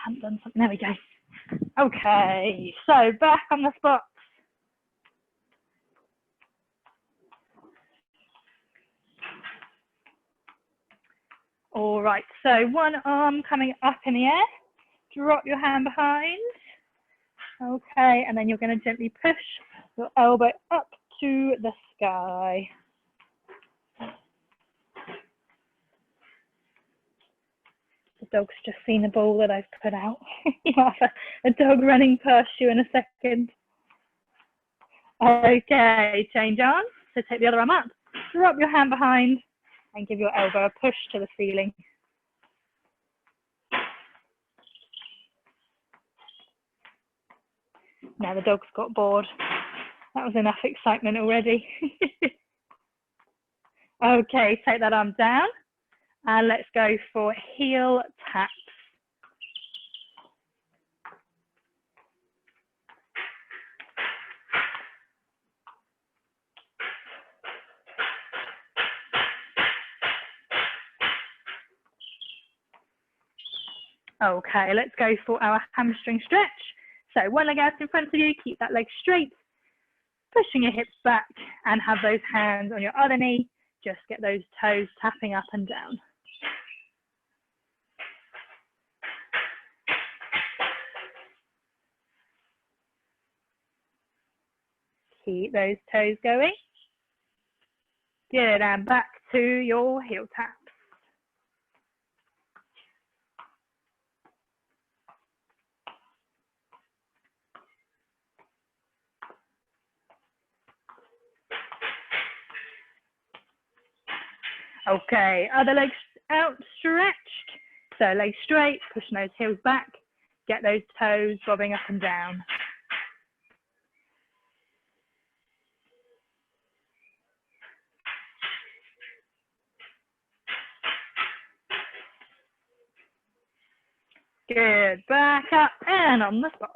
haven't done something. There we go. Okay, so back on the spot. All right, so one arm coming up in the air. Drop your hand behind. Okay, and then you're going to gently push your elbow up to the sky. The dog's just seen the ball that I've put out. You have a dog running past you in a second. Okay, change arms. So take the other arm up, drop your hand behind, and give your elbow a push to the ceiling. Now the dog's got bored. That was enough excitement already. Okay, take that arm down and let's go for heel taps. Okay, let's go for our hamstring stretch. So one leg out in front of you, keep that leg straight, pushing your hips back and have those hands on your other knee. Just get those toes tapping up and down. Keep those toes going. Good, and back to your heel taps. Okay, other legs out stretched. So legs straight, pushing those heels back. Get those toes bobbing up and down. Good, back up and on the spot.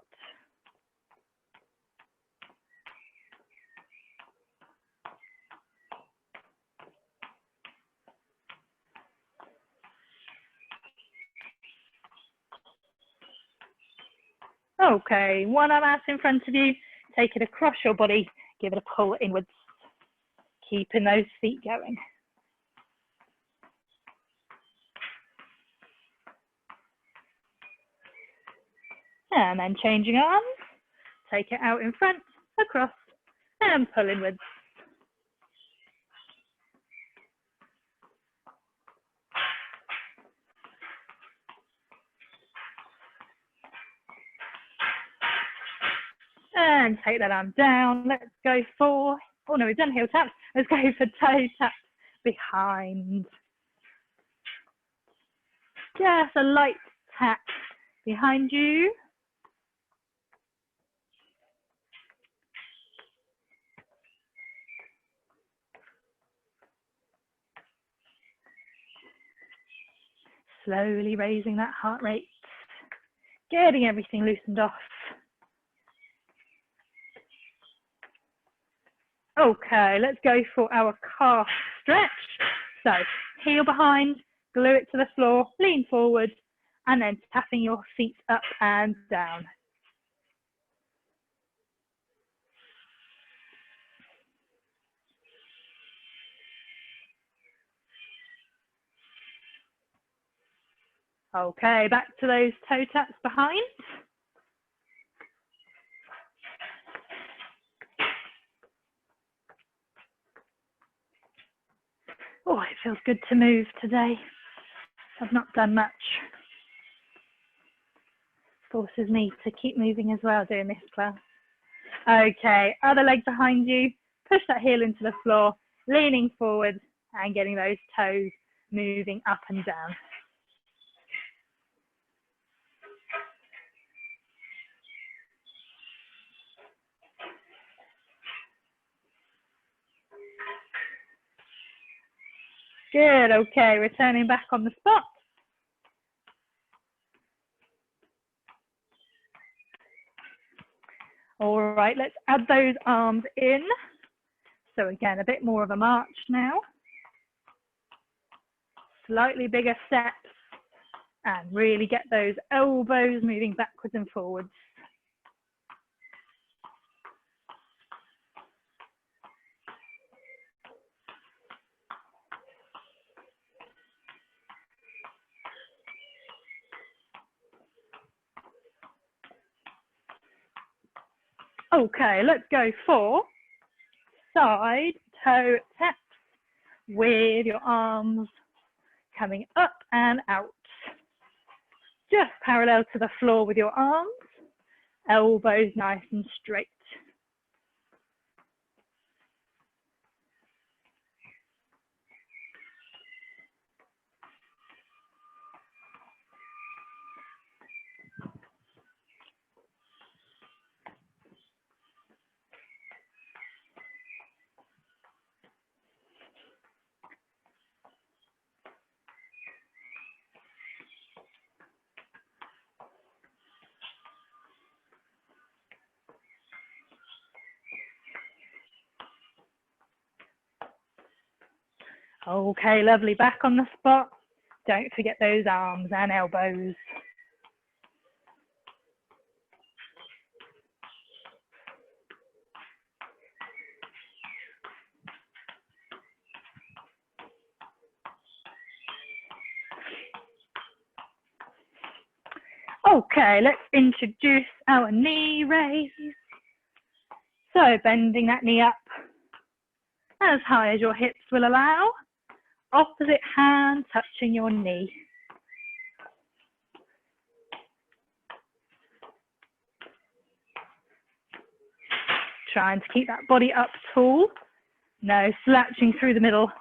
Okay, one arm out in front of you, take it across your body, give it a pull inwards, keeping those feet going. And then changing arms, take it out in front, across, and pull inwards. And take that arm down. Let's go for, oh no, we've done heel taps. Let's go for toe taps behind. Just a light tap behind you. Slowly raising that heart rate, getting everything loosened off. Okay, let's go for our calf stretch. So heel behind, glue it to the floor, lean forward, and then tapping your feet up and down. Okay, back to those toe taps behind. Oh, it feels good to move today. I've not done much. Forces me to keep moving as well doing this class. Okay, other leg behind you. Push that heel into the floor, leaning forward and getting those toes moving up and down. Good, okay, returning back on the spot. All right, let's add those arms in. So again, a bit more of a march now. Slightly bigger steps And really get those elbows moving backwards and forwards. Okay, let's go for side toe taps with your arms coming up and out. Just parallel to the floor with your arms, elbows nice and straight. Okay, lovely. Back on the spot. Don't forget those arms and elbows. Okay, let's introduce our knee raise. So bending that knee up as high as your hips will allow. Opposite hand touching your knee. Trying to keep that body up tall. No slouching through the middle.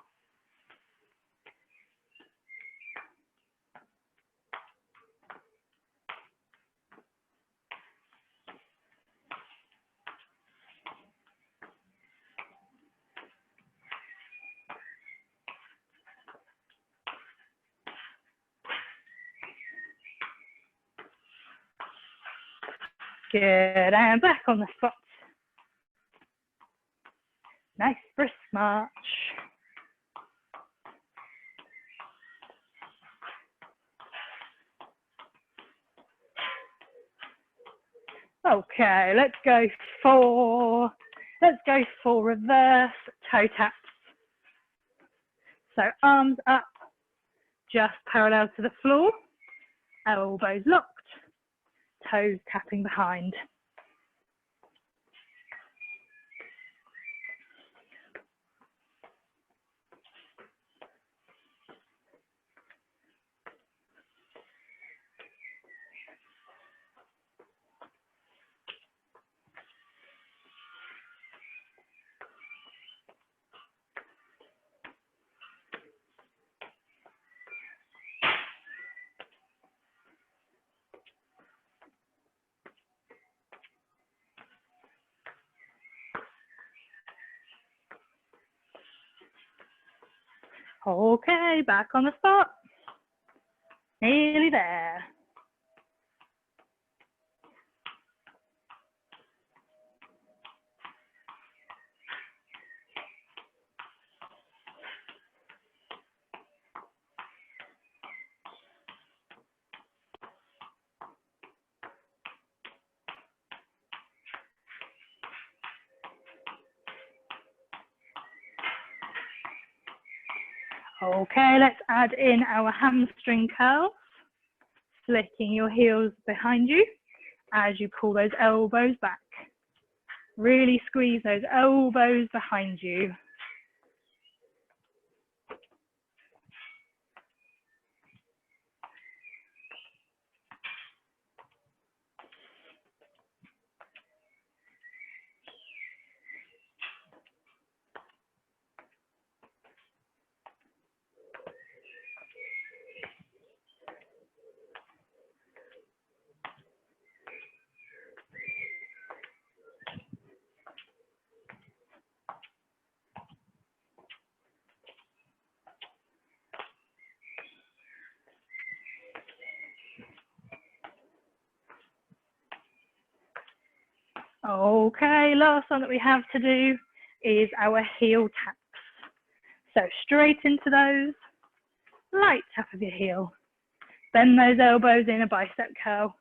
Good, and back on the spot. Nice brisk march. Okay, let's go for reverse toe taps. So arms up, just parallel to the floor, elbows locked, toes tapping behind. Okay, back on the spot. Nearly there. Okay, let's add in our hamstring curls, flicking your heels behind you as you pull those elbows back. Really squeeze those elbows behind you. Okay, last one that we have to do is our heel taps. So straight into those, light tap of your heel. Bend those elbows in a bicep curl.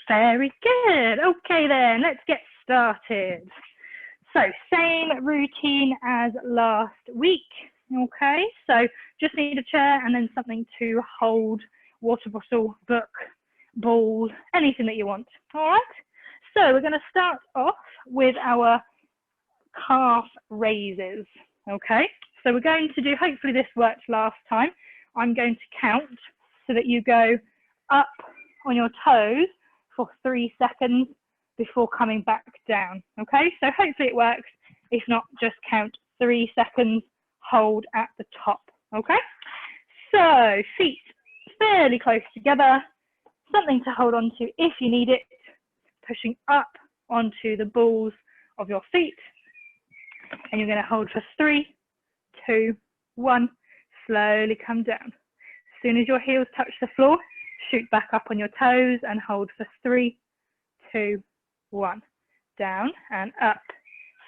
Very good. Okay then, let's get started. So same routine as last week. Okay, so just need a chair and then something to hold, water bottle, book, ball, anything that you want. All right, so we're going to start off with our calf raises. Okay, so we're going to do, hopefully this worked last time. I'm going to count so that you go up on your toes for 3 seconds before coming back down. Okay, so hopefully it works. If not, just count 3 seconds, hold at the top. Okay, so feet fairly close together, something to hold on to if you need it, pushing up onto the balls of your feet, and you're going to hold for 3, 2, 1, slowly come down. As soon as your heels touch the floor, shoot back up on your toes and hold for 3, 2, 1, down and up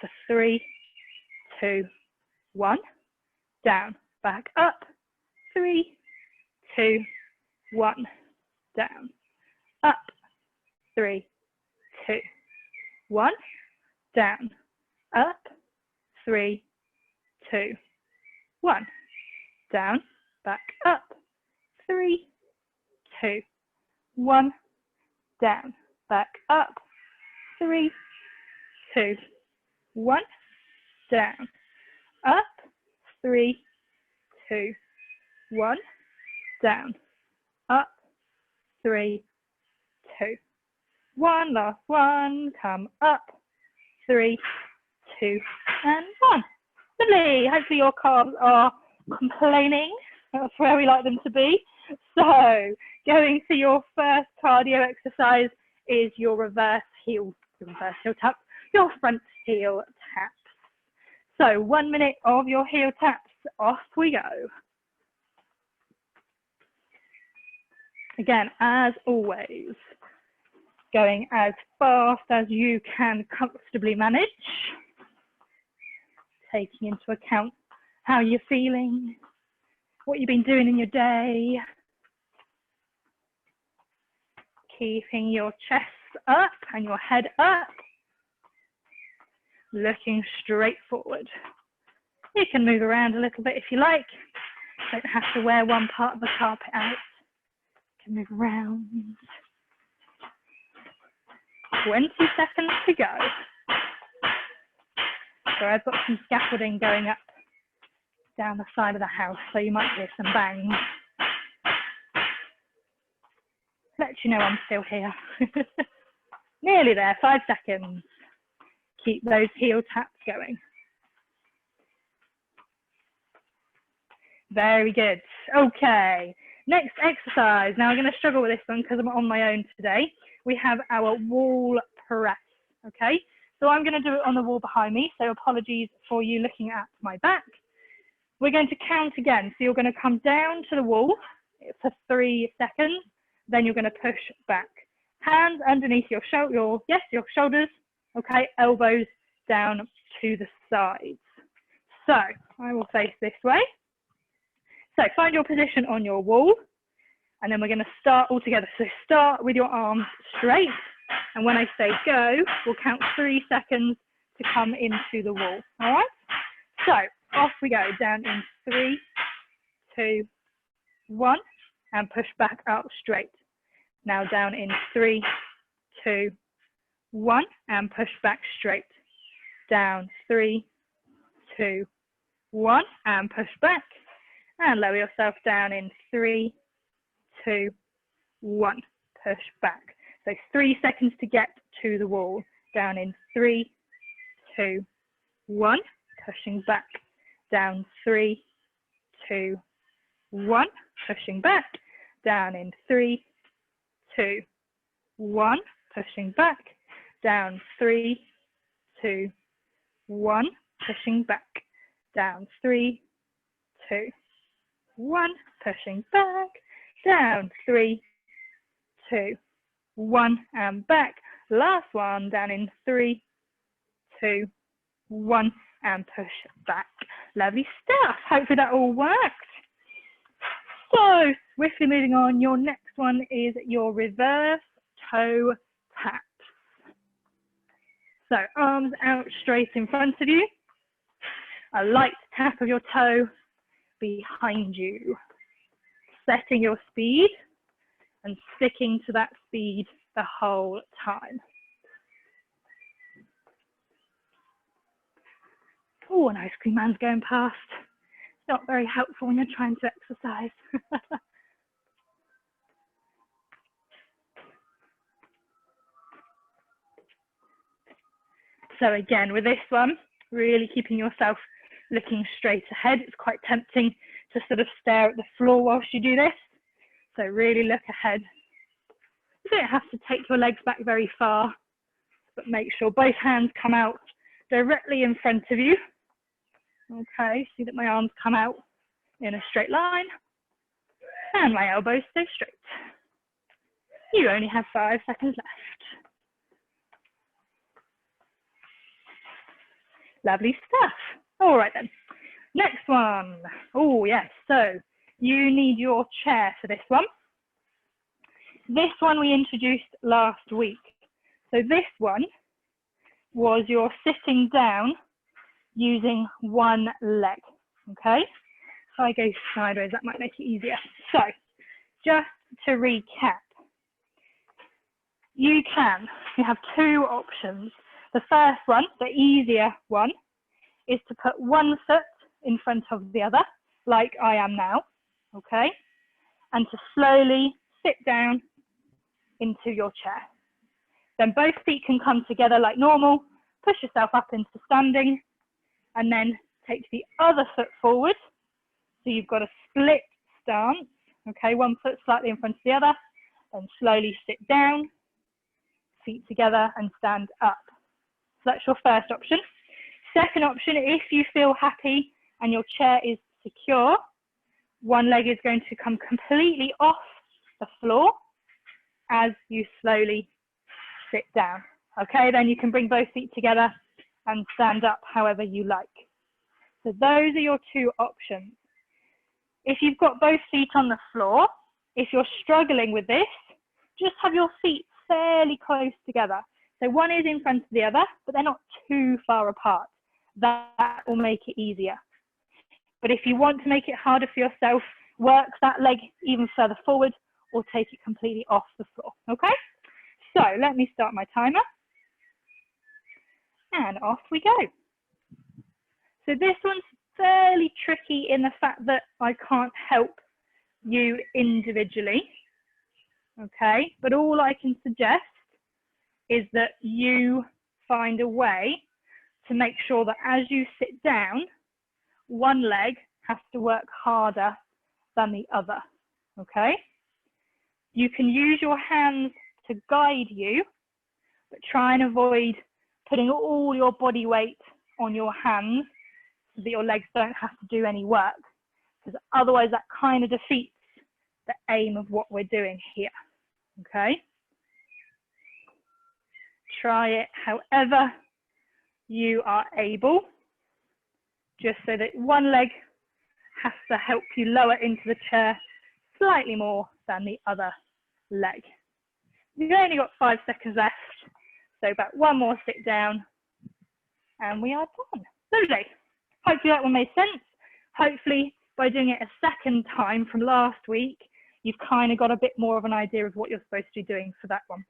for 3, 2, 1, down, back up, 3, 2, 1, down, up, 3, 2, 1, down, up, 3, 2, 1, down, back up, 3, 2, 1, down, back up, 3, 2, 1, down, up, 3, 2, 1, down, up, 3, 2, 1, last one, come up, 3, 2, and 1. Lovely. Hopefully your calves are complaining. That's where we like them to be. So going to your first cardio exercise is your reverse heel taps, your front heel taps. So 1 minute of your heel taps, off we go. Again, as always, going as fast as you can comfortably manage, taking into account how you're feeling, what you've been doing in your day, keeping your chest up and your head up, looking straight forward. You can move around a little bit if you like. Don't have to wear one part of the carpet out. You can move around. 20 seconds to go. So I've got some scaffolding going up down the side of the house, so you might hear some bangs. Let you know I'm still here. Nearly there, 5 seconds. Keep those heel taps going. Very good. Okay, next exercise. Now I'm going to struggle with this one because I'm on my own today. We have our wall press, okay? So I'm going to do it on the wall behind me, so apologies for you looking at my back. We're going to count again. So you're going to come down to the wall for 3 seconds, then you're going to push back. Hands underneath your shoulders, okay? Elbows down to the sides. So I will face this way. So find your position on your wall, and then we're going to start all together. So start with your arms straight, and when I say go, we'll count 3 seconds to come into the wall. All right? So off we go, down in 3, 2, 1, and push back up straight. Now down in 3, 2, 1, and push back straight. Down 3, 2, 1, and push back. And lower yourself down in 3, 2, 1, push back. So 3 seconds to get to the wall. Down in 3, 2, 1, pushing back. Down 3, 2, 1, pushing back. down in 3, 2, 1, pushing back, down 3, 2, 1, pushing back, down 3, 2, 1, pushing back, down 3, 2, 1, and back. Last one, down in 3, 2, 1, and push back. Lovely stuff. Hopefully that all worked. So swiftly moving on, your next one is your reverse toe taps. So arms out straight in front of you, a light tap of your toe behind you, setting your speed and sticking to that speed the whole time. Oh, an ice cream man's going past. It's not very helpful when you're trying to exercise. So again, with this one, really keeping yourself looking straight ahead. It's quite tempting to sort of stare at the floor whilst you do this. So really look ahead. You don't have to take your legs back very far, but make sure both hands come out directly in front of you. Okay, see that my arms come out in a straight line and my elbows stay straight. You only have 5 seconds left. Lovely stuff. All right then, next one. Oh yes, so you need your chair for this one. This one we introduced last week. So this one was your sitting down using one leg, okay? If I go sideways, that might make it easier. So just to recap, you have 2 options. The first one, the easier one, is to put one foot in front of the other, like I am now, okay? And to slowly sit down into your chair. Then both feet can come together like normal, push yourself up into standing, and then take the other foot forward. So you've got a split stance, okay? One foot slightly in front of the other, then slowly sit down, feet together and stand up. So that's your first option. Second option, if you feel happy and your chair is secure, one leg is going to come completely off the floor as you slowly sit down. Okay, then you can bring both feet together and stand up however you like. So those are your 2 options. If you've got both feet on the floor, if you're struggling with this, just have your feet fairly close together. So one is in front of the other, but they're not too far apart. That will make it easier. But if you want to make it harder for yourself, work that leg even further forward or take it completely off the floor, okay? So let me start my timer. And off we go. So this one's fairly tricky in the fact that I can't help you individually, okay? But all I can suggest is that you find a way to make sure that as you sit down, one leg has to work harder than the other, okay? You can use your hands to guide you, but try and avoid putting all your body weight on your hands so that your legs don't have to do any work, because otherwise that kind of defeats the aim of what we're doing here, okay? Try it however you are able, just so that one leg has to help you lower into the chair slightly more than the other leg. You've only got 5 seconds left, so about one more sit down and we are done. Lovely. Hopefully that one made sense. Hopefully by doing it a second time from last week, you've kind of got a bit more of an idea of what you're supposed to be doing for that one.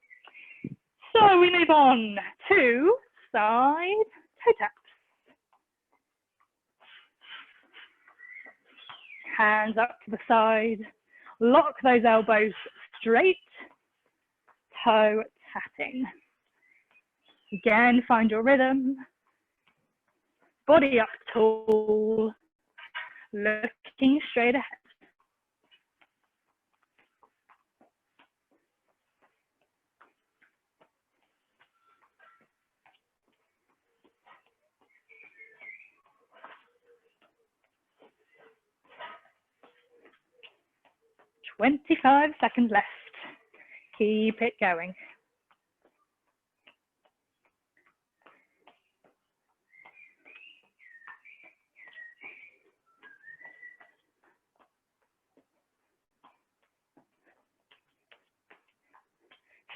So we move on to side toe taps. Hands up to the side, lock those elbows straight, toe tapping. Again, find your rhythm, body up tall, looking straight ahead. 25 seconds left. Keep it going.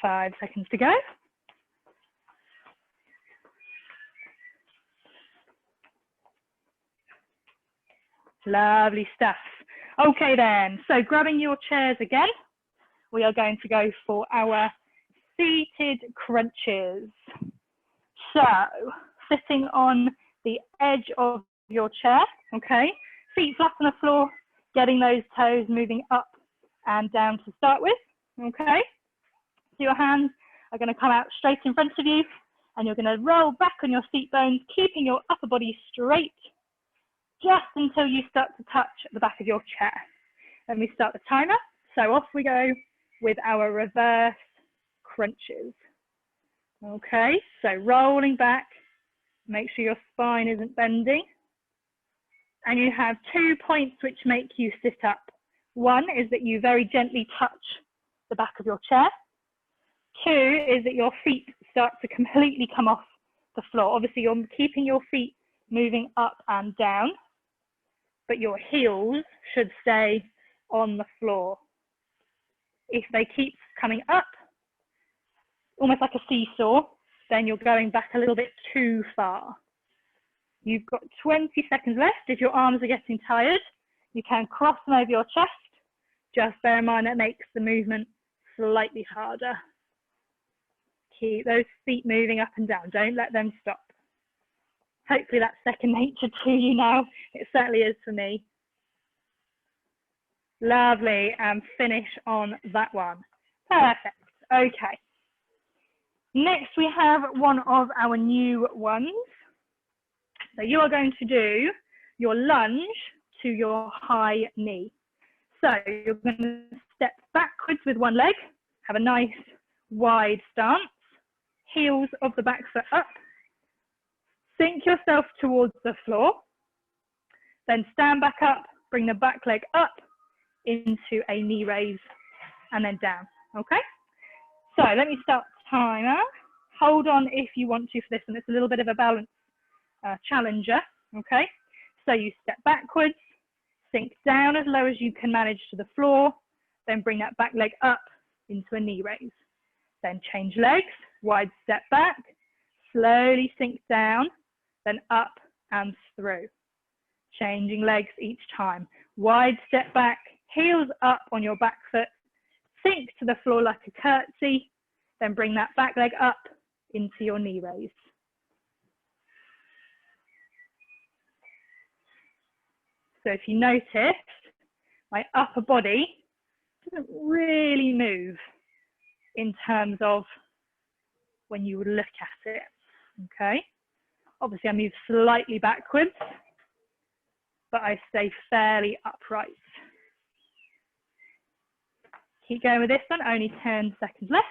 Five seconds to go. Lovely stuff. Okay then, so grabbing your chairs again, we are going to go for our seated crunches. So, sitting on the edge of your chair, okay, feet flat on the floor, getting those toes moving up and down to start with, okay. So your hands are going to come out straight in front of you, and you're going to roll back on your seat bones, keeping your upper body straight, just until you start to touch the back of your chair. Let me start the timer. So off we go with our reverse crunches. Okay, so rolling back, make sure your spine isn't bending. And you have 2 points which make you sit up. One is that you very gently touch the back of your chair. Two is that your feet start to completely come off the floor. Obviously, you're keeping your feet moving up and down, but your heels should stay on the floor. If they keep coming up, almost like a seesaw, then you're going back a little bit too far. You've got 20 seconds left. If your arms are getting tired, you can cross them over your chest. Just bear in mind that makes the movement slightly harder. Keep those feet moving up and down. Don't let them stop. Hopefully that's second nature to you now. It certainly is for me. Lovely, and finish on that one. Perfect, okay. Next we have one of our new ones. So you are going to do your lunge to your high knee. So you're going to step backwards with one leg, have a nice wide stance, heels of the back foot up, sink yourself towards the floor, then stand back up, bring the back leg up into a knee raise and then down, okay? So let me start the timer. Hold on if you want to for this, and it's a little bit of a balance challenger, okay? So you step backwards, sink down as low as you can manage to the floor, then bring that back leg up into a knee raise. Then change legs, wide step back, slowly sink down, then up and through. Changing legs each time. Wide step back, heels up on your back foot, sink to the floor like a curtsy, then bring that back leg up into your knee raise. So if you notice, my upper body doesn't really move in terms of when you would look at it, okay? Obviously I move slightly backwards, but I stay fairly upright. Keep going with this one, only 10 seconds left.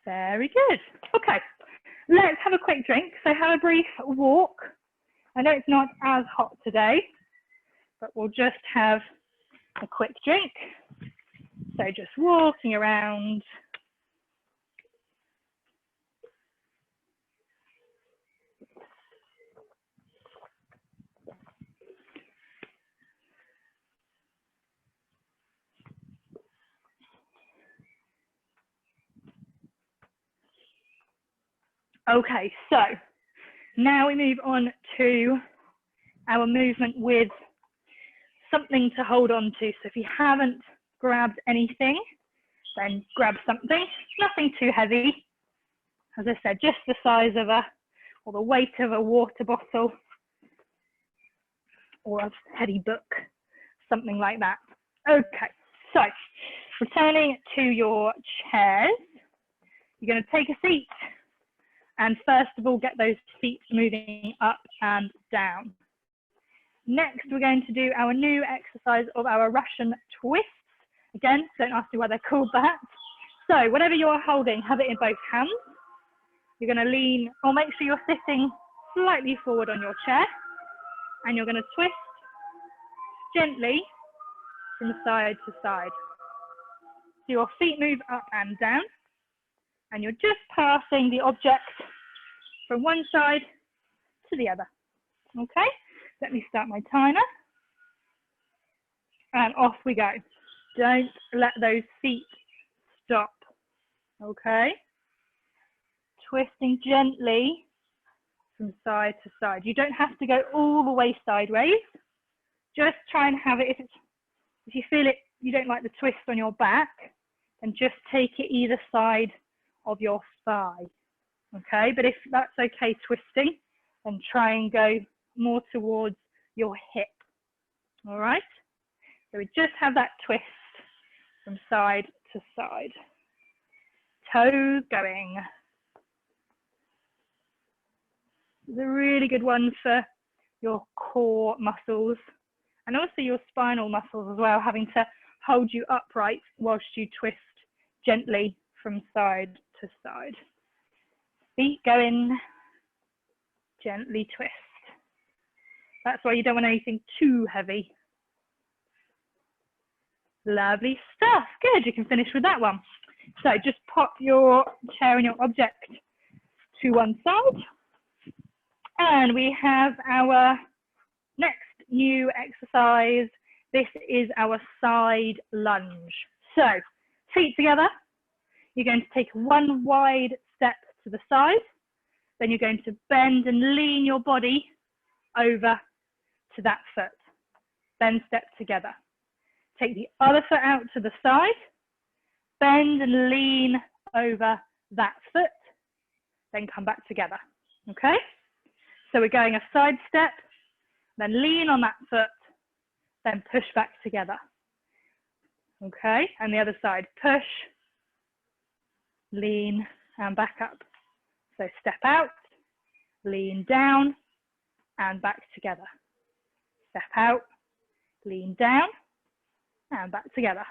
Very good. Okay, let's have a quick drink. So have a brief walk. I know it's not as hot today, but we'll just have a quick drink. So just walking around. Okay, so now we move on to our movement with something to hold on to. So if you haven't grabbed anything, then grab something, nothing too heavy. As I said, just the size of or the weight of a water bottle or a heavy book, something like that. Okay, so returning to your chairs, you're going to take a seat. And first of all, get those feet moving up and down. Next, we're going to do our new exercise of our Russian twists. Again, don't ask me why they're called that. So whatever you're holding, have it in both hands. You're going to lean, or make sure you're sitting slightly forward on your chair, and you're going to twist gently from side to side. So your feet move up and down, and you're just passing the object from one side to the other. Okay, let me start my timer. And off we go. Don't let those feet stop. Okay, twisting gently from side to side. You don't have to go all the way sideways. Just try and have it, if you feel it, you don't like the twist on your back, then just take it either side of your thigh. Okay, but if that's okay twisting, then try and go more towards your hip. All right, so we just have that twist from side to side. Toes going. It's a really good one for your core muscles and also your spinal muscles as well, having to hold you upright whilst you twist gently from side to side. Feet going, gently twist. That's why you don't want anything too heavy. Lovely stuff. Good, you can finish with that one. So just pop your chair and your object to one side. And we have our next new exercise. This is our side lunge. So feet together. You're going to take one wide step to the side. Then you're going to bend and lean your body over to that foot. Then step together. Take the other foot out to the side. Bend and lean over that foot. Then come back together. Okay? So we're going a side step, then lean on that foot, then push back together. Okay, and the other side, push, lean, and back up. So step out, lean down, and back together. Step out, lean down, and back together.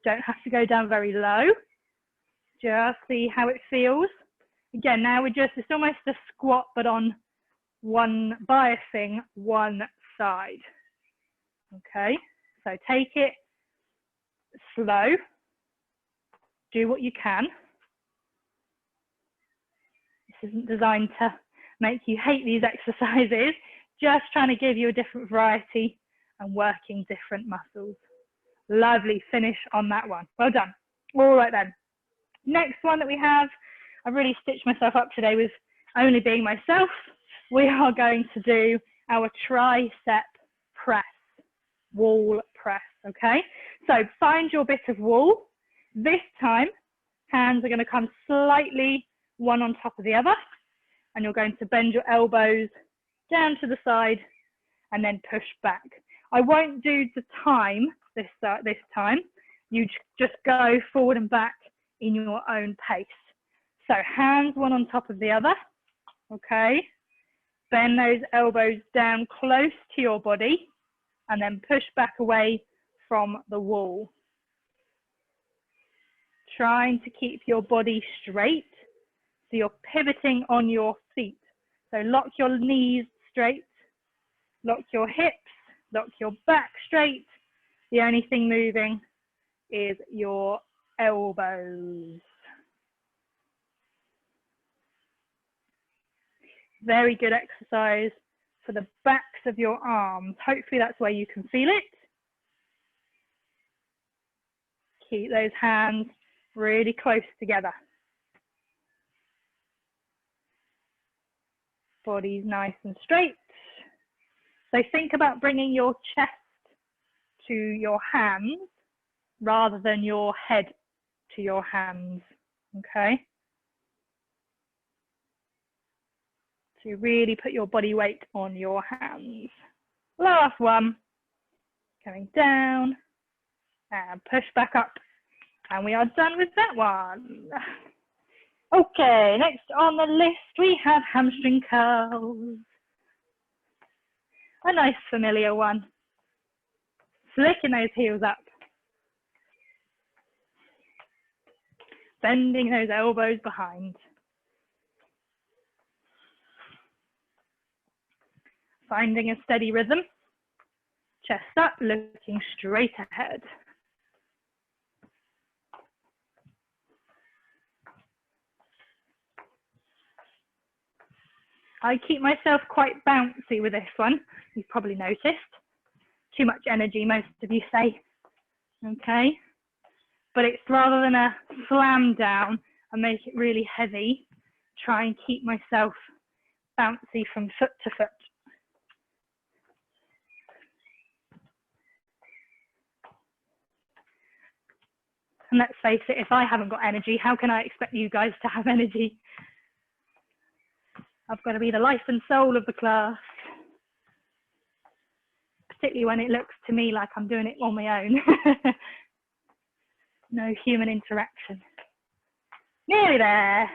Don't have to go down very low. Just see how it feels. Again, now it's almost a squat, but on biasing one side. Okay, so take it slow. Do what you can. This isn't designed to make you hate these exercises, just trying to give you a different variety and working different muscles. Lovely finish on that one. Well done. All right then. Next one that we have, I've really stitched myself up today with only being myself. We are going to do our tricep press, wall press, okay? So find your bit of wall. This time, hands are going to come slightly one on top of the other, and you're going to bend your elbows down to the side and then push back. I won't do the time this time. You just go forward and back in your own pace. So hands one on top of the other, okay? Bend those elbows down close to your body and then push back away from the wall. Trying to keep your body straight, so you're pivoting on your feet. So lock your knees straight, lock your hips, lock your back straight. The only thing moving is your elbows. Very good exercise for the backs of your arms. Hopefully that's where you can feel it. Keep those hands really close together. Body's nice and straight. So think about bringing your chest to your hands rather than your head to your hands, okay? So really put your body weight on your hands. Last one, coming down and push back up. And we are done with that one. Okay, next on the list we have hamstring curls. A nice familiar one. Flicking those heels up. Bending those elbows behind. Finding a steady rhythm. Chest up, looking straight ahead. I keep myself quite bouncy with this one. You've probably noticed. Too much energy, most of you say. Okay. But it's rather than a slam down and make it really heavy, try and keep myself bouncy from foot to foot. And let's face it, if I haven't got energy, how can I expect you guys to have energy? I've got to be the life and soul of the class. Particularly when it looks to me like I'm doing it on my own. No human interaction. Nearly there.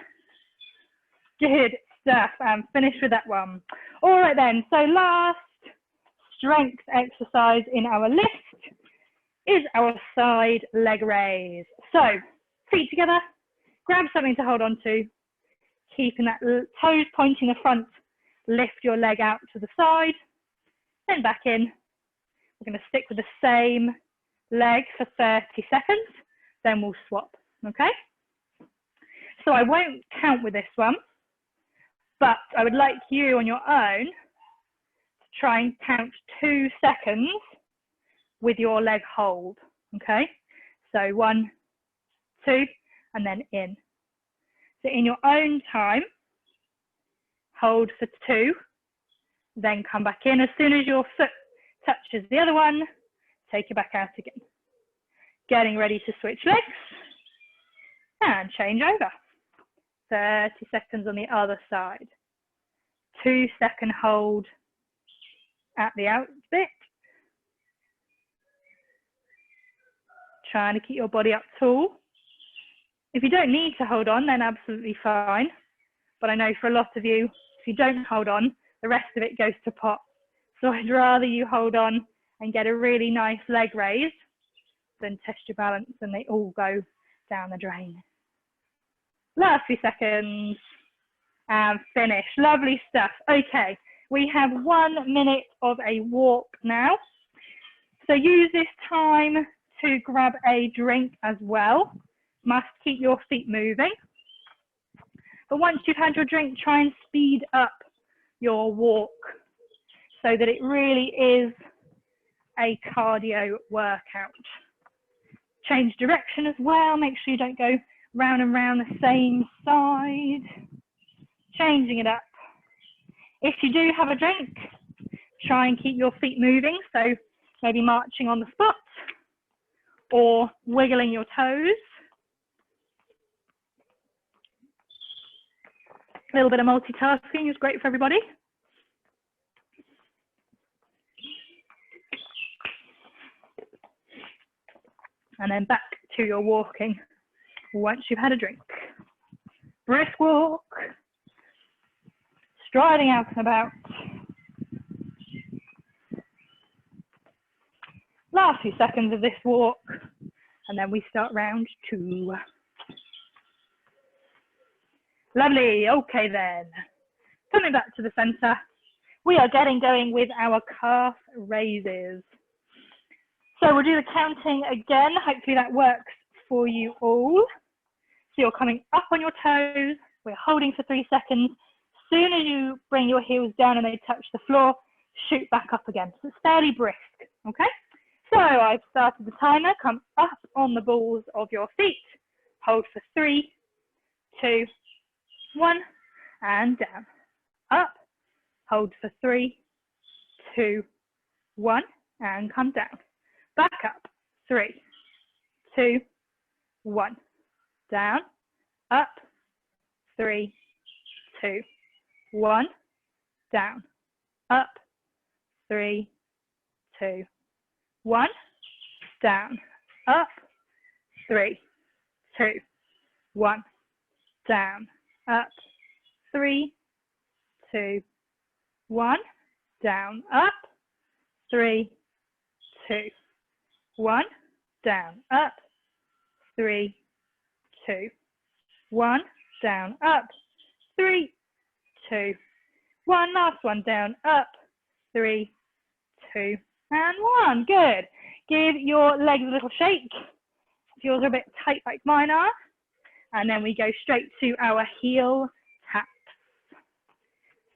Good stuff. I'm finished with that one. All right then, so last strength exercise in our list is our side leg raise. So feet together, grab something to hold on to, keeping that toes pointing the front, lift your leg out to the side, then back in. We're going to stick with the same leg for 30 seconds, then we'll swap, okay? So I won't count with this one, but I would like you on your own to try and count 2 seconds with your leg hold, okay? So 1, 2, and then in. So in your own time, hold for 2, then come back in. As soon as your foot touches the other one, take it back out again. Getting ready to switch legs and change over. 30 seconds on the other side. 2-second hold at the out bit. Trying to keep your body up tall. If you don't need to hold on, then absolutely fine. But I know for a lot of you, if you don't hold on, the rest of it goes to pot. So I'd rather you hold on and get a really nice leg raise than test your balance and they all go down the drain. Last few seconds and finish. Lovely stuff. Okay, we have 1 minute of a walk now. So use this time to grab a drink as well. Must keep your feet moving. But once you've had your drink, try and speed up your walk so that it really is a cardio workout. Change direction as well. Make sure you don't go round and round the same side. Changing it up. If you do have a drink, try and keep your feet moving. So maybe marching on the spot or wiggling your toes. A little bit of multitasking is great for everybody. And then back to your walking once you've had a drink. Brisk walk, striding out and about. Last few seconds of this walk, and then we start round 2. Lovely, okay then. Coming back to the center, we are getting going with our calf raises. So we'll do the counting again. Hopefully that works for you all. So you're coming up on your toes. We're holding for 3 seconds. As soon as you bring your heels down and they touch the floor, shoot back up again. So it's fairly brisk, okay? So I've started the timer. Come up on the balls of your feet. Hold for 3, 2, 1, and down. Up. Hold for 3, 2, 1, and come down. Back up. 3, 2, 1. Down. Up. 3, 2, 1. Down. Up. 3, 2, 1. Down. Up. 3, 2, 1. Down. Up. 3, 2, 1. Down. Up. 3, 2, 1. Down. Up. 3, 2, 1. Down. Up. 3, 2, 1. Last one. Down. Up. 3, 2, and 1. Good. Give your legs a little shake. If yours are a bit tight like mine are. And then we go straight to our heel taps.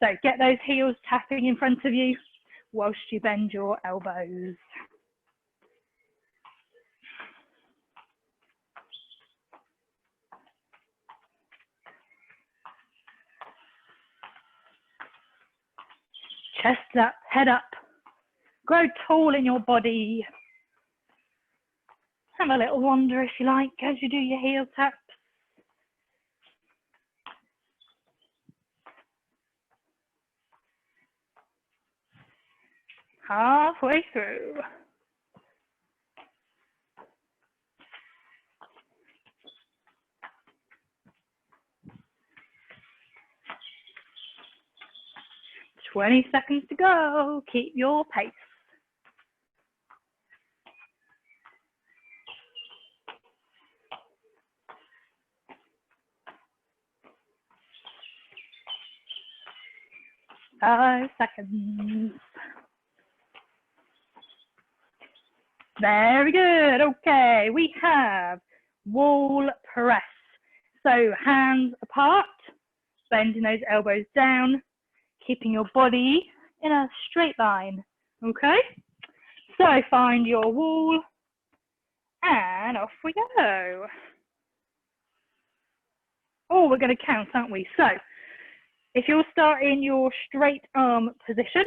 So get those heels tapping in front of you whilst you bend your elbows. Chest up, head up. Grow tall in your body. Have a little wander if you like as you do your heel taps. Halfway through. "20 seconds to go. Keep your pace." "5 seconds. Very good. Okay, we have wall press. So hands apart, bending those elbows down, keeping your body in a straight line. Okay, so find your wall and off we go. Oh, we're going to count, aren't we? So if you'll start in your straight arm position,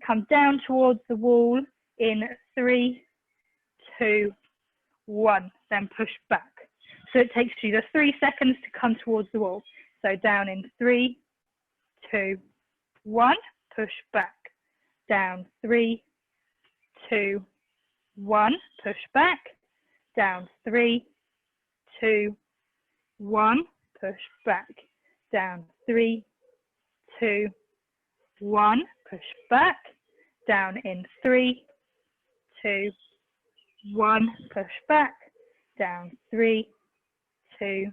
come down towards the wall in 3, 2, 1, then push back. So it takes you the 3 seconds to come towards the wall. So down in 3, 2, 1, push back. Down 3, 2, 1, push back. Down 3, 2, 1, push back. Down 3, 2, 1, push back. Down in 3, 2, 1, push back. Down 3, 2,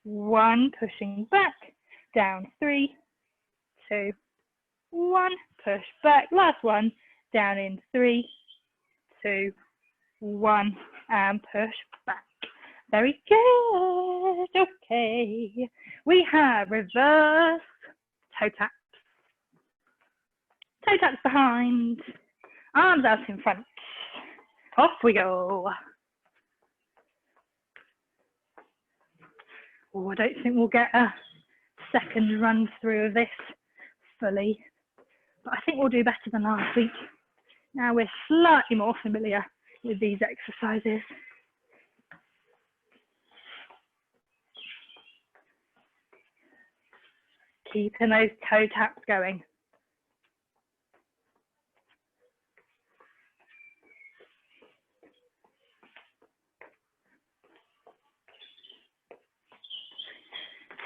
1, pushing back. Down 3, 2, 1, push back. Last one. Down in 3, 2, 1, and push back. Very good. Okay. We have reverse toe taps. Toe taps behind. Arms out in front. Off we go. Oh, I don't think we'll get a second run through of this fully, but I think we'll do better than last week. Now we're slightly more familiar with these exercises. Keeping those toe taps going.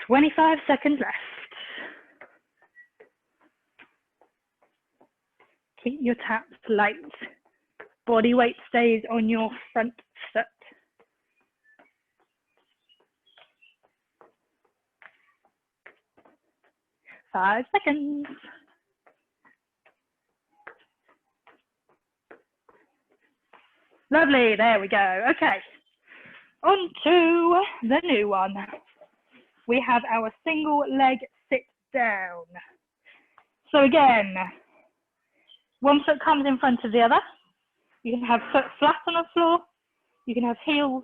"25 seconds left. Keep your taps light. Body weight stays on your front foot. "5 seconds. Lovely, there we go. Okay, on to the new one. We have our single leg sit down. So again, one foot comes in front of the other. You can have foot flat on the floor, you can have heels,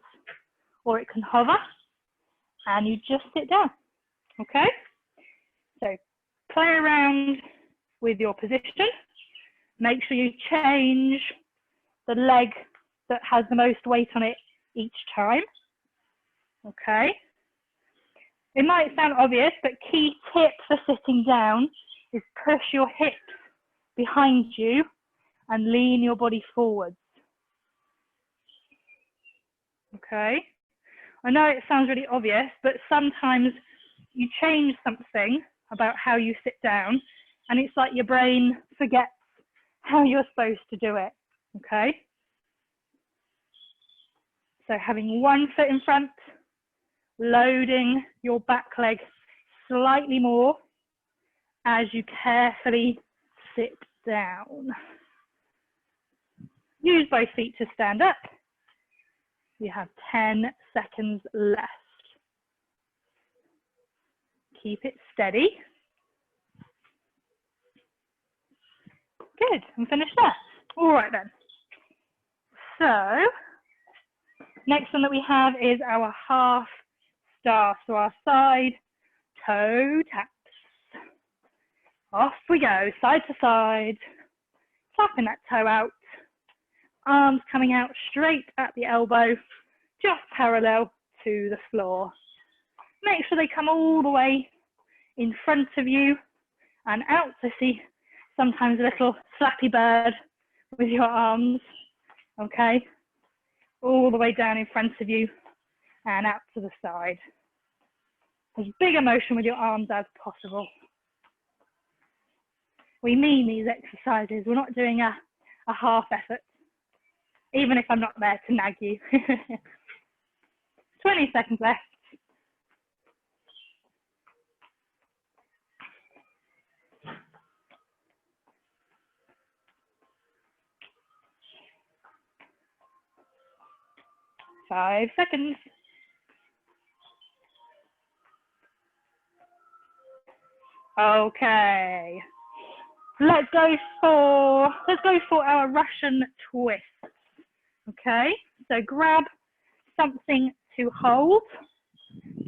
or it can hover, and you just sit down, okay? So play around with your position. Make sure you change the leg that has the most weight on it each time, okay? It might sound obvious, but key tip for sitting down is push your hips behind you and lean your body forwards. Okay? I know it sounds really obvious, but sometimes you change something about how you sit down and it's like your brain forgets how you're supposed to do it. Okay? So having one foot in front, loading your back leg slightly more as you carefully sit down. Use both feet to stand up. You have 10 seconds left. Keep it steady. Good, and finish that. All right then. So, next one that we have is our half star. So our side toe taps. Off we go, side to side. Tapping that toe out. Arms coming out straight at the elbow, just parallel to the floor. Make sure they come all the way in front of you and out to see sometimes a little flappy bird with your arms, okay? All the way down in front of you and out to the side. As big a motion with your arms as possible. We mean these exercises. We're not doing a half effort, even if I'm not there to nag you. 20 seconds left. Five seconds. Okay. Let's go for our Russian twist. Okay, so grab something to hold.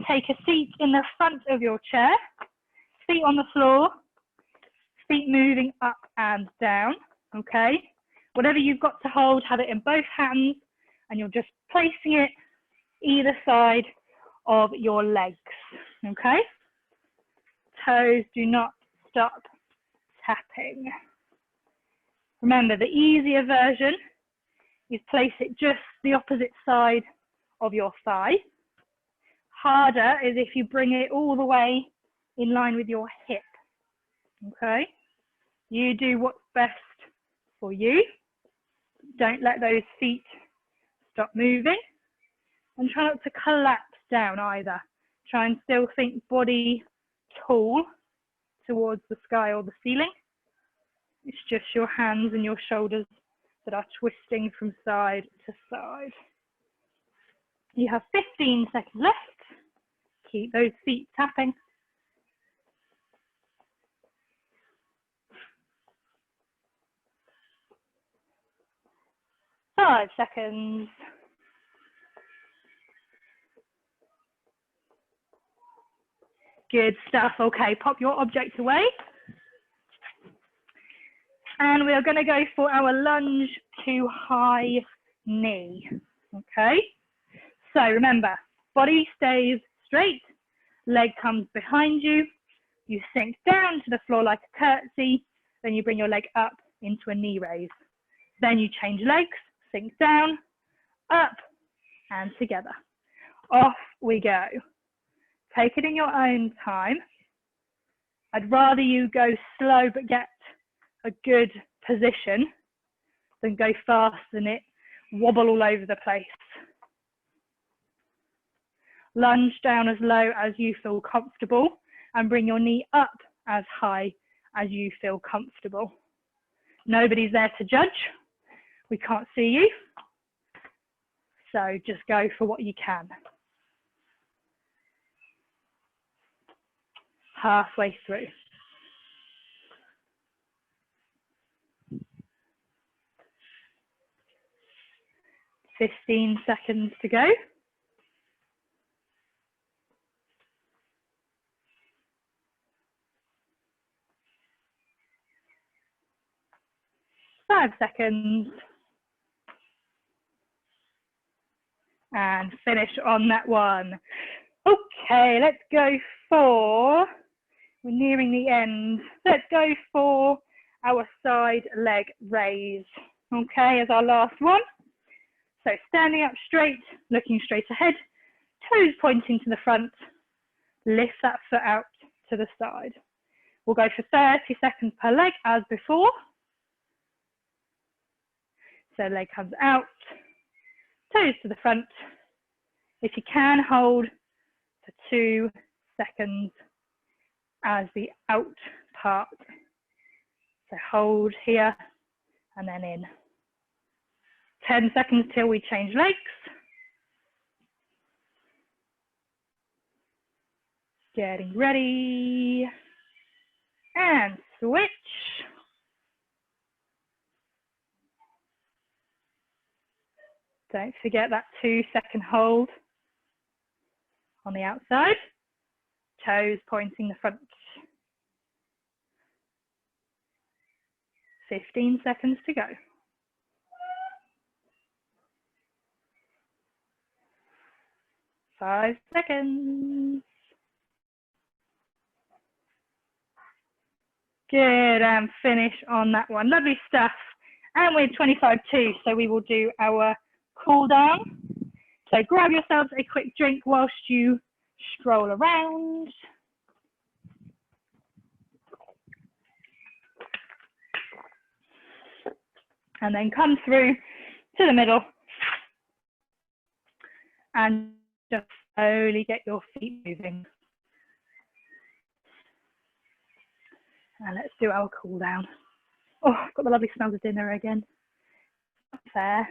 Take a seat in the front of your chair. Feet on the floor. Feet moving up and down. Okay. Whatever you've got to hold, have it in both hands, and you're just placing it either side of your legs. Okay. Toes do not stop tapping. Remember, the easier version is place it just the opposite side of your thigh. Harder is if you bring it all the way in line with your hip. Okay? You do what's best for you. Don't let those feet stop moving. And try not to collapse down either. Try and still think body tall towards the sky or the ceiling. It's just your hands and your shoulders that are twisting from side to side. You have 15 seconds left. Keep those feet tapping. 5 seconds. Good stuff. Okay, pop your object away. And we are going to go for our lunge to high knee. Okay, so remember, body stays straight, leg comes behind you, you sink down to the floor like a curtsy, then you bring your leg up into a knee raise. Then you change legs, sink down, up and together. Off we go. Take it in your own time. I'd rather you go slow but get a good position than go fast and it wobble all over the place. Lunge down as low as you feel comfortable and bring your knee up as high as you feel comfortable. Nobody's there to judge. We can't see you. So just go for what you can. Halfway through. 15 seconds to go. Five seconds. And finish on that one. Okay, let's go for, we're nearing the end. Let's go for our side leg raise. Okay, as our last one. So standing up straight, looking straight ahead, toes pointing to the front, lift that foot out to the side. We'll go for 30 seconds per leg as before. So leg comes out, toes to the front. If you can, hold for 2 seconds as the out part. So hold here and then in. 10 seconds till we change legs. Getting ready. And switch. Don't forget that 2-second hold on the outside. Toes pointing the front. 15 seconds to go. 5 seconds. Good, and finish on that one. Lovely stuff. And we're 25-2, so we will do our cool down. So grab yourselves a quick drink whilst you stroll around. And then come through to the middle and just slowly get your feet moving. And let's do our cool down. Oh, I've got the lovely smells of dinner again. Not fair.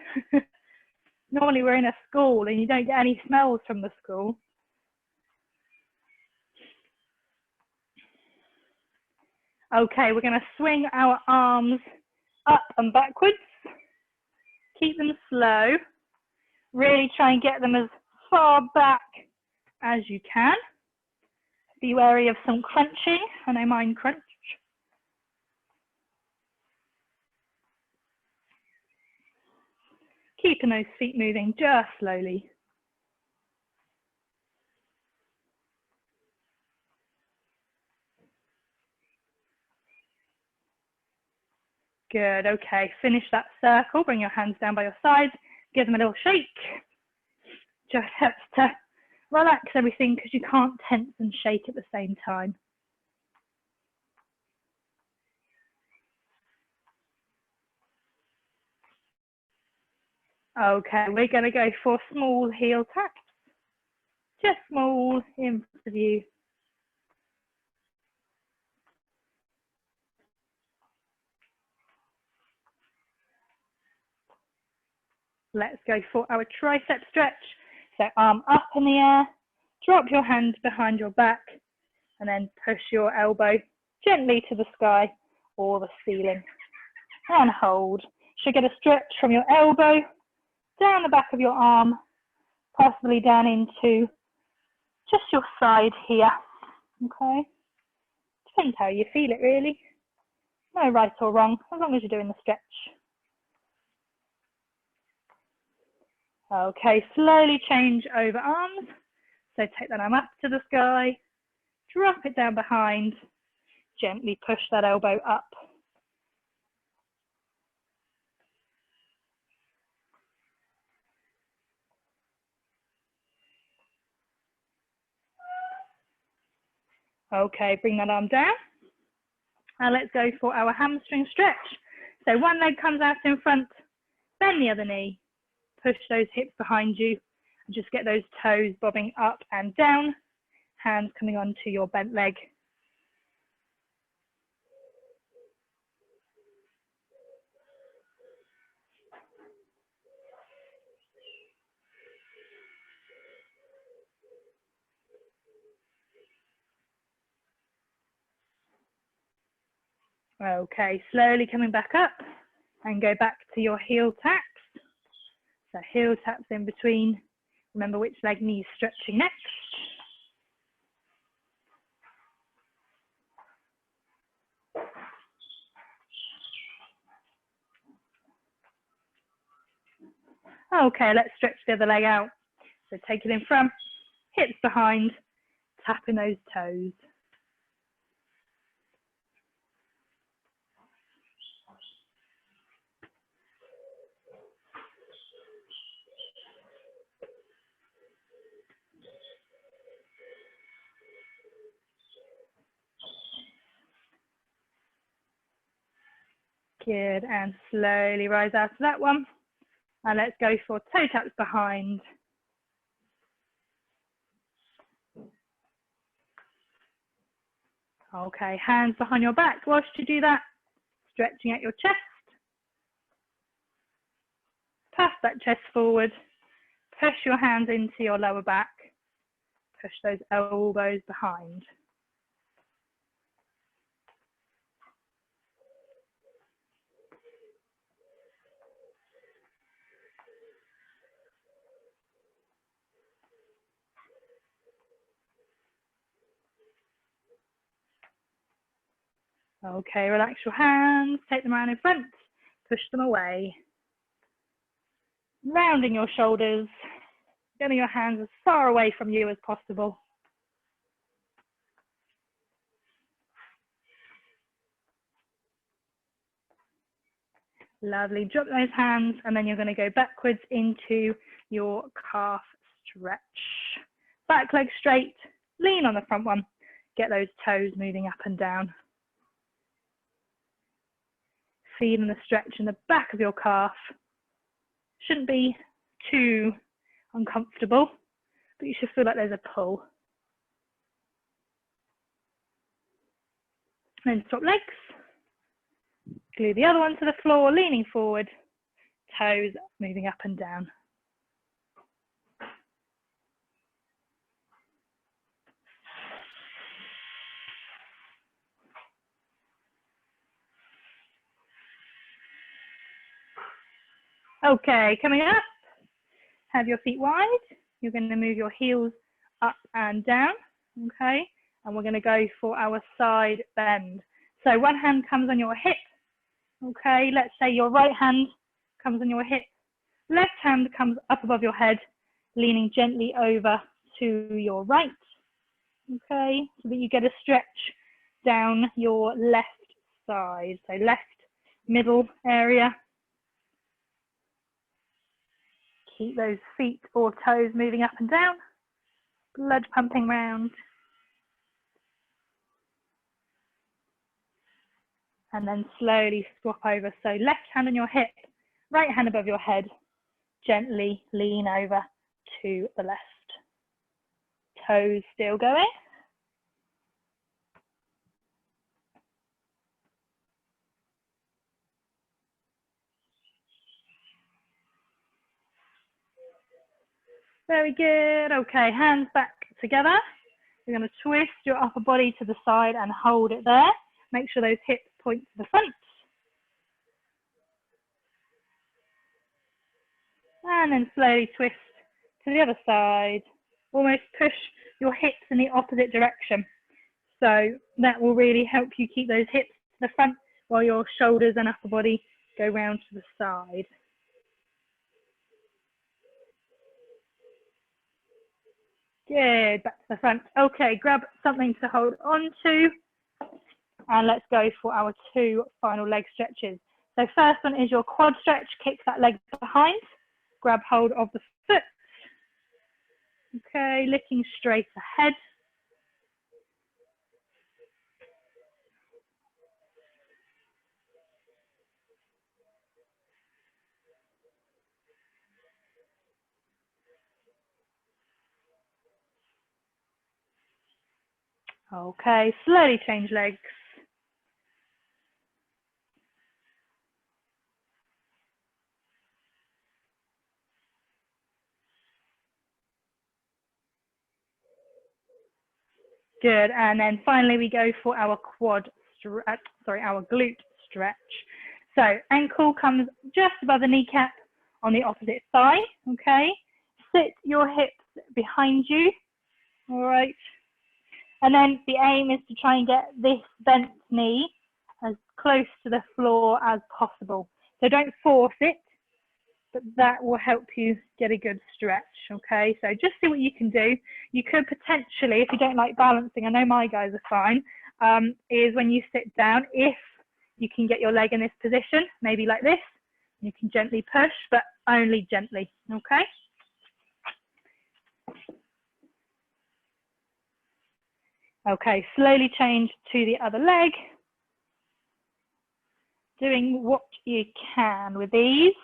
Normally we're in a school and you don't get any smells from the school. Okay, we're going to swing our arms up and backwards. Keep them slow. Really try and get them as far back as you can. Be wary of some crunching. I know mine crunch. Keeping those feet moving just slowly. Good, okay, finish that circle, bring your hands down by your sides, give them a little shake. Just helps to relax everything because you can't tense and shake at the same time. Okay, we're going to go for small heel taps. Just small in front of you. Let's go for our tricep stretch. So arm up in the air, drop your hand behind your back, and then push your elbow gently to the sky or the ceiling. And hold. Should get a stretch from your elbow, down the back of your arm, possibly down into just your side here. Okay? Depends how you feel it really. No right or wrong, as long as you're doing the stretch. Okay, slowly change over arms. So take that arm up to the sky, drop it down behind, gently push that elbow up. Okay, bring that arm down. And let's go for our hamstring stretch. So one leg comes out in front, bend the other knee, push those hips behind you, and just get those toes bobbing up and down, hands coming onto your bent leg. Okay, slowly coming back up and go back to your heel taps. So heel taps in between. Remember which leg needs stretching next. Okay, let's stretch the other leg out. So take it in front, hips behind, tapping those toes. Good, and slowly rise out of that one. And let's go for toe taps behind. Okay, hands behind your back. Whilst you do that, stretching out your chest. Puff that chest forward. Push your hands into your lower back. Push those elbows behind. Okay, relax your hands, take them around in front, push them away. Rounding your shoulders, getting your hands as far away from you as possible. Lovely, drop those hands and then you're going to go backwards into your calf stretch. Back leg straight, lean on the front one, get those toes moving up and down. Feeling the stretch in the back of your calf. Shouldn't be too uncomfortable, but you should feel like there's a pull. Then swap legs. Glue the other one to the floor, leaning forward, toes moving up and down. Okay, coming up, have your feet wide. You're going to move your heels up and down, okay? And we're going to go for our side bend. So one hand comes on your hip, okay? Let's say your right hand comes on your hip. Left hand comes up above your head, leaning gently over to your right, okay? So that you get a stretch down your left side, so left middle area. Keep those feet or toes moving up and down, blood pumping round. And then slowly swap over. So left hand on your hip, right hand above your head, gently lean over to the left. Toes still going. Very good. Okay, hands back together. You're going to twist your upper body to the side and hold it there. Make sure those hips point to the front. And then slowly twist to the other side. Almost push your hips in the opposite direction. So that will really help you keep those hips to the front while your shoulders and upper body go round to the side. Good, back to the front. Okay, grab something to hold on to. And let's go for our two final leg stretches. So first one is your quad stretch. Kick that leg behind. Grab hold of the foot. Okay, looking straight ahead. Okay, slowly change legs. Good, and then finally we go for our our glute stretch. So ankle comes just above the kneecap on the opposite thigh, okay? Sit your hips behind you, all right? And then the aim is to try and get this bent knee as close to the floor as possible. So don't force it, but that will help you get a good stretch, okay? So just see what you can do. You could potentially, if you don't like balancing, I know my guys are fine, is when you sit down, if you can get your leg in this position, maybe like this, you can gently push, but only gently, okay? Okay, slowly change to the other leg. Doing what you can with these.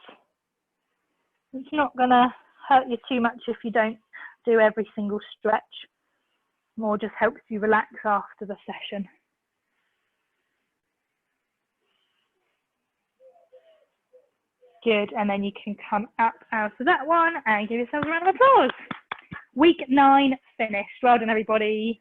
It's not going to hurt you too much if you don't do every single stretch. More just helps you relax after the session. Good, and then you can come up out of that one and give yourselves a round of applause. Week 9 finished. Well done, everybody.